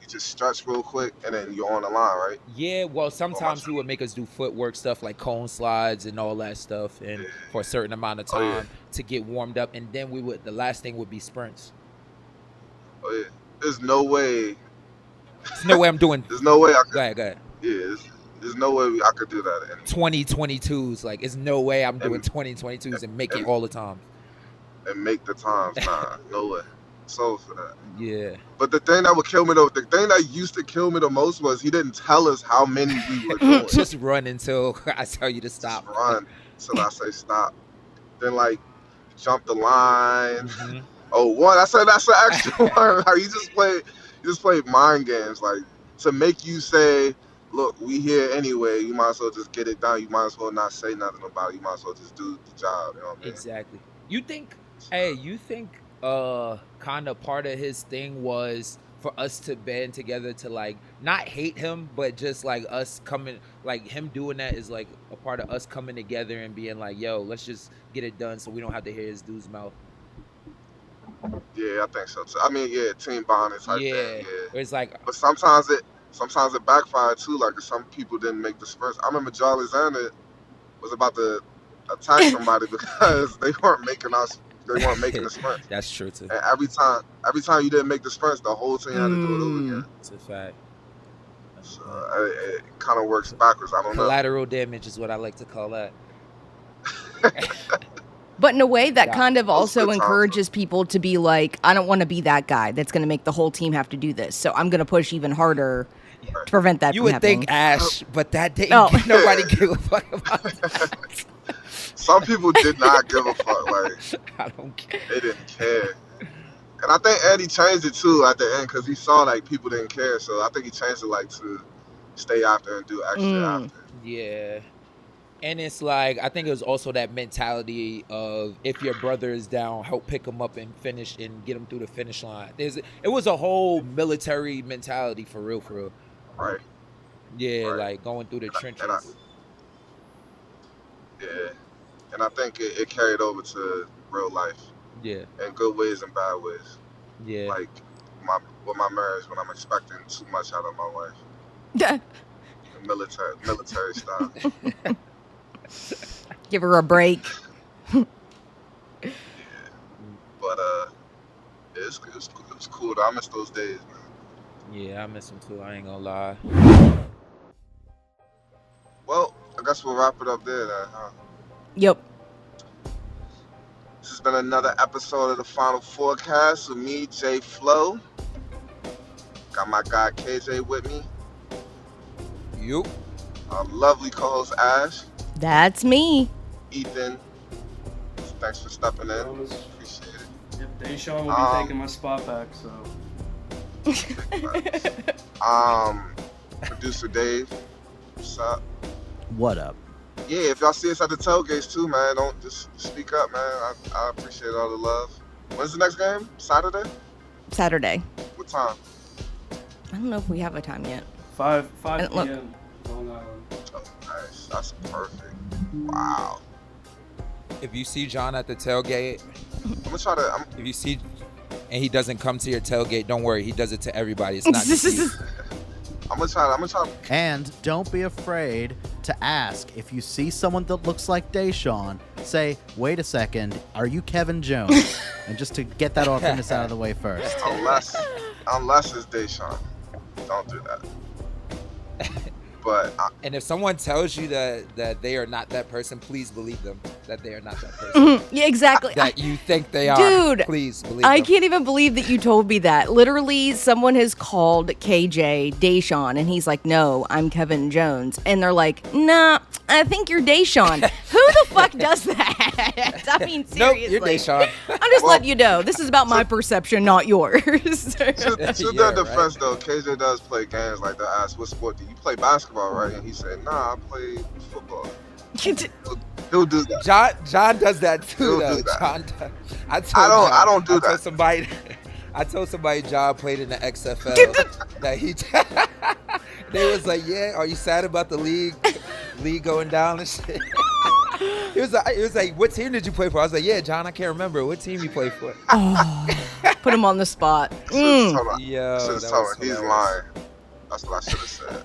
S3: You just stretch real quick and then you're on the line, right?
S4: Yeah, well, sometimes he would make us do footwork stuff like cone slides and all that stuff, and for a certain amount of time to get warmed up, and then the last thing would be sprints.
S3: Oh yeah, there's no way.
S4: There's no way I'm doing.
S3: There's no way I could.
S4: Go ahead.
S3: Yeah, there's no way I could do that.
S4: 2022s, like, there's no way I'm doing 2022s and make it all the time.
S3: And make the times, nah, no way. So for that.
S4: Yeah.
S3: But the thing that would kill me though, the thing that used to kill me the most was he didn't tell us how many we were doing.
S4: Just run until I tell you to stop.
S3: Just run until I say stop. Then like jump the line.
S4: Mm-hmm.
S3: Oh, one. I said that's an extra one. Like, you just played mind games, like to make you say, "Look, we here anyway. You might as well just get it done. You might as well not say nothing about it. You might as well just do the job." You know what I mean?
S4: Exactly. You think kind of part of his thing was for us to band together to like not hate him, but just like us coming, like him doing that is like a part of us coming together and being like, yo, let's just get it done so we don't have to hear his dude's mouth.
S3: Yeah, I think so too. I mean, yeah, team bonding type thing. Yeah,
S4: it's like,
S3: but sometimes it backfired too. Like some people didn't make the sprints. I remember Joe Alexander was about to attack somebody because they weren't making the sprints.
S4: That's true too.
S3: And every time you didn't make the sprints, the whole team had to do it over again.
S4: It's a fact.
S3: So it kind of works backwards. I don't know.
S4: Collateral damage is what I like to call that.
S1: But in a way, that kind of also encourages people to be like, I don't want to be that guy that's going to make the whole team have to do this. So I'm going to push even harder to prevent that
S4: you
S1: from
S4: would
S1: happening.
S4: think Ash, but that didn't. Nobody gave a fuck about that.
S3: Some people did not give a fuck. Like,
S4: I don't care.
S3: They didn't care. And I think Andy changed it too at the end because he saw like people didn't care. So I think he changed it like to stay after and do extra after.
S4: Yeah. And it's like, I think it was also that mentality of if your brother is down, help pick him up and finish and get him through the finish line. It was a whole military mentality for real.
S3: Right.
S4: Yeah, right. Like going through the trenches.
S3: And I think it carried over to real life.
S4: Yeah. In
S3: good ways and bad ways.
S4: Yeah.
S3: Like with my marriage, when I'm expecting too much out of my wife. Military style.
S1: Give her a break.
S3: Yeah. But it's cool though. I miss those days, man.
S4: Yeah, I miss them too. I ain't gonna lie.
S3: Well, I guess we'll wrap it up there then, huh?
S1: Yep.
S3: This has been another episode of the Final Fourcast with me, Jay Flo. Got my guy KJ with me.
S4: Yup.
S3: Our lovely co-host Ash.
S1: That's me.
S3: Ethan. Thanks for stepping in. Appreciate it.
S5: Yep, Da'Sean will be taking my spot back, so.
S3: Producer Dave. What's up?
S6: What up?
S3: Yeah, if y'all see us at the tailgates too, man, don't just speak up, man. I appreciate all the love. When's the next game? Saturday? What time?
S1: I don't know if we have a time yet.
S5: 5 p.m. Long Island.
S3: Oh, nice. That's perfect. Wow.
S4: If you see John at the tailgate,
S3: I'm gonna try to.
S4: If you see, and he doesn't come to your tailgate, don't worry. He does it to everybody. It's not just you.
S3: I'm gonna try.
S6: And don't be afraid to ask if you see someone that looks like Da'Sean. Say, wait a second, are you Kevin Jones? And just to get that awkwardness out of the way first.
S3: Unless it's Da'Sean, don't do that. But
S4: and if someone tells you that they are not that person, please believe them that they are not that person.
S1: Yeah, exactly.
S4: That you think they are.
S1: Dude,
S4: please believe
S1: I
S4: them.
S1: can't even believe that you told me that. Literally, someone has called KJ Da'Sean, and he's like, no, I'm Kevin Jones. And they're like, nah, I think you're Da'Sean. Who the fuck does that? I mean, seriously.
S4: Nope, you're Da'Sean.
S1: I'm just letting you know. This is about my perception, not yours.
S3: To their defense, though, KJ does play games like that. I asked, what sport do you play? Basketball, right? And he said, nah, I play football. He'll do that.
S4: John does that too, though.
S3: Do that.
S4: John does.
S3: I don't do that.
S4: I told somebody John played in the XFL. That he. They was like, yeah, are you sad about the league going down and shit? He was like, what team did you play for? I was like, yeah, John, I can't remember. What team you play for?
S1: Put him on the spot.
S3: Yo,
S4: Yo,
S3: I should have
S4: that
S3: told
S4: was
S3: him he's
S4: hilarious.
S3: lying. That's what I should have said.